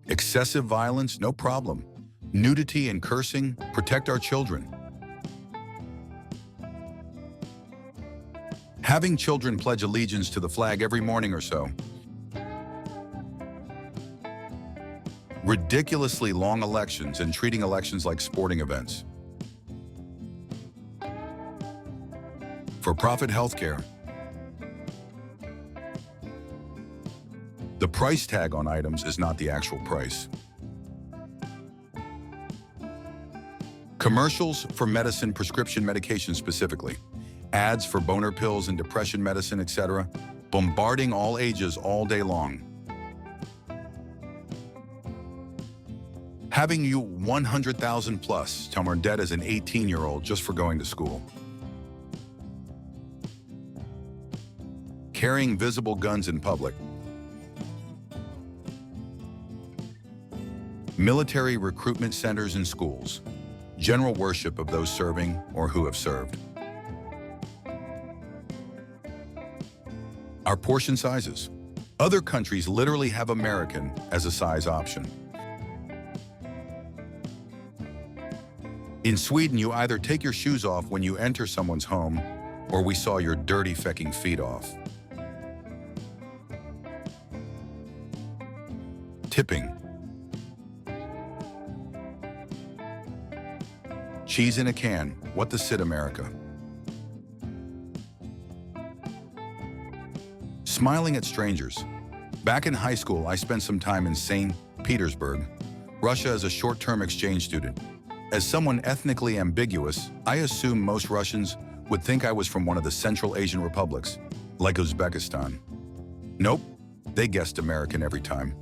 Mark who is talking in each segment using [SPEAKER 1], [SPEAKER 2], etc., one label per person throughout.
[SPEAKER 1] Excessive violence, no problem. Nudity and cursing, protect our children. Having children pledge allegiance to the flag every morning or so. Ridiculously long elections and treating elections like sporting events. For-profit healthcare. The price tag on items is not the actual price. Commercials for medicine, prescription medication specifically. Ads for boner pills and depression medicine, etc. Bombarding all ages all day long. Having you 100,000 plus tell we're dead as an 18-year-old just for going to school. Carrying visible guns in public. Military recruitment centers and schools. General worship of those serving or who have served. Our portion sizes. Other countries literally have American as a size option. In Sweden, you either take your shoes off when you enter someone's home, or we saw your dirty fecking feet off. Tipping. Cheese in a can, what the Sid America. Smiling at strangers. Back in high school, I spent some time in St. Petersburg, Russia as a short-term exchange student. As someone ethnically ambiguous, I assume most Russians would think I was from one of the Central Asian republics, like Uzbekistan. Nope, they guessed American every time.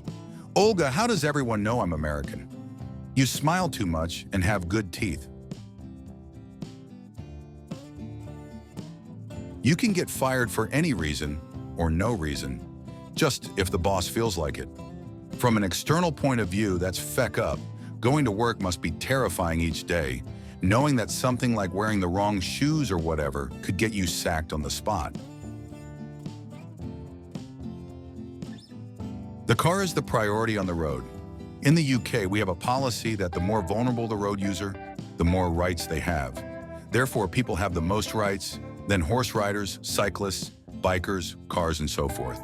[SPEAKER 1] Olga, how does everyone know I'm American? You smile too much and have good teeth. You can get fired for any reason or no reason, just if the boss feels like it. From an external point of view, that's feck up. Going to work must be terrifying each day, knowing that something like wearing the wrong shoes or whatever could get you sacked on the spot. The car is the priority on the road. In the UK, we have a policy that the more vulnerable the road user, the more rights they have. Therefore, people have the most rights, then horse riders, cyclists, bikers, cars, and so forth.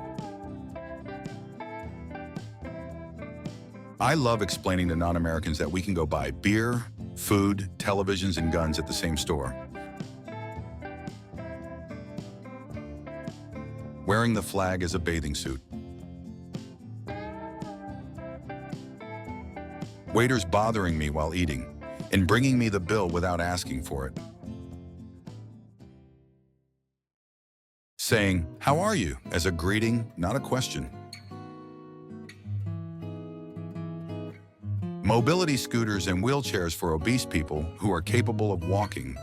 [SPEAKER 1] I love explaining to non-Americans that we can go buy beer, food, televisions, and guns at the same store. Wearing the flag as a bathing suit. Waiters bothering me while eating and bringing me the bill without asking for it. Saying, "How are you?" as a greeting, not a question. Mobility scooters and wheelchairs for obese people who are capable of walking.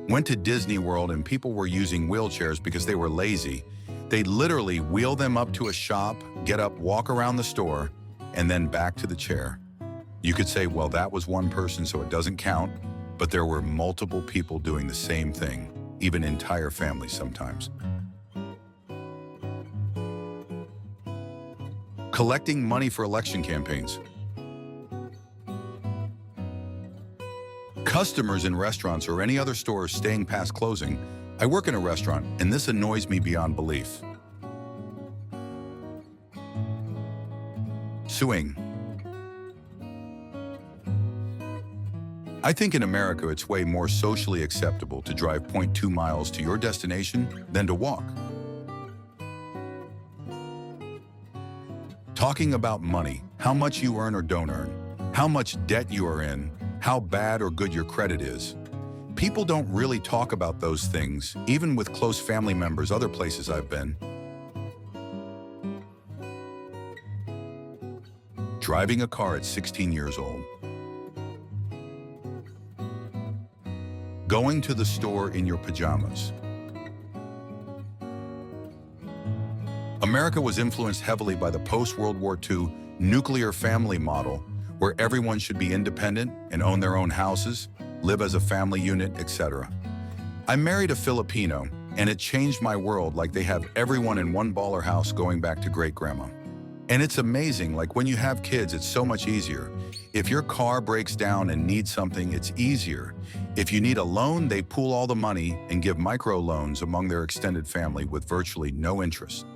[SPEAKER 1] Went to Disney World and people were using wheelchairs because they were lazy. They'd literally wheel them up to a shop, get up, walk around the store, and then back to the chair. You could say, well, that was one person, so it doesn't count, but there were multiple people doing the same thing, even entire families sometimes. Collecting money for election campaigns. Customers in restaurants or any other stores staying past closing. I work in a restaurant, and this annoys me beyond belief. Suing. I think in America it's way more socially acceptable to drive 0.2 miles to your destination than to walk. Talking about money, how much you earn or don't earn, how much debt you are in, how bad or good your credit is. People don't really talk about those things, even with close family members other places I've been. Driving a car at 16 years old. Going to the store in your pajamas. America was influenced heavily by the post-World War II nuclear family model, where everyone should be independent and own their own houses, live as a family unit, etc. I married a Filipino, and it changed my world like they have everyone in one baller house going back to great-grandma. And it's amazing, like when you have kids, it's so much easier. If your car breaks down and needs something, it's easier. If you need a loan, they pool all the money and give microloans among their extended family with virtually no interest.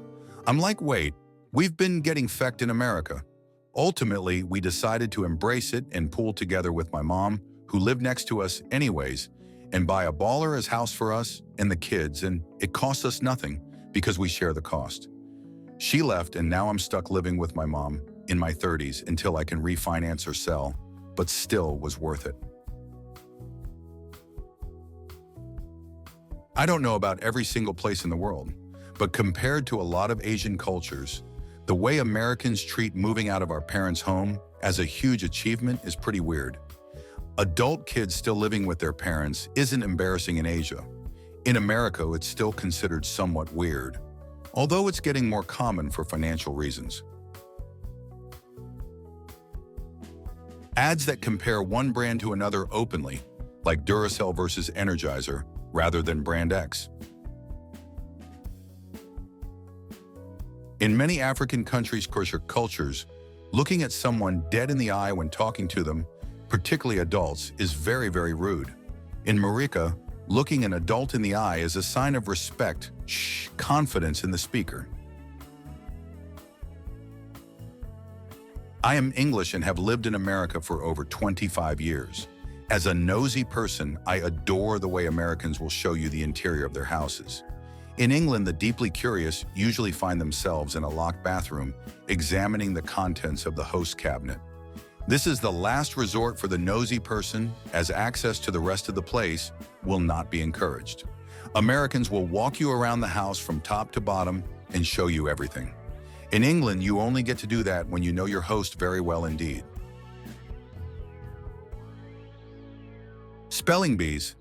[SPEAKER 1] I'm like, wait, we've been getting fecked in America. Ultimately, we decided to embrace it and pool together with my mom, who lived next to us anyways, and buy a baller as house for us and the kids, and it cost us nothing because we share the cost. She left, and now I'm stuck living with my mom in my 30s until I can refinance or sell, but still was worth it. I don't know about every single place in the world, but compared to a lot of Asian cultures, the way Americans treat moving out of our parents' home as a huge achievement is pretty weird. Adult kids still living with their parents isn't embarrassing in Asia. In America, it's still considered somewhat weird, although it's getting more common for financial reasons. Ads that compare one brand to another openly, like Duracell versus Energizer, rather than brand X. In many African countries' cultures, looking at someone dead in the eye when talking to them, particularly adults, is very, very rude. In Marika, looking an adult in the eye is a sign of respect, confidence in the speaker. I am English and have lived in America for over 25 years. As a nosy person, I adore the way Americans will show you the interior of their houses. In England, the deeply curious usually find themselves in a locked bathroom, examining the contents of the host cabinet. This is the last resort for the nosy person, as access to the rest of the place will not be encouraged. Americans will walk you around the house from top to bottom and show you everything. In England, you only get to do that when you know your host very well indeed. Spelling bees.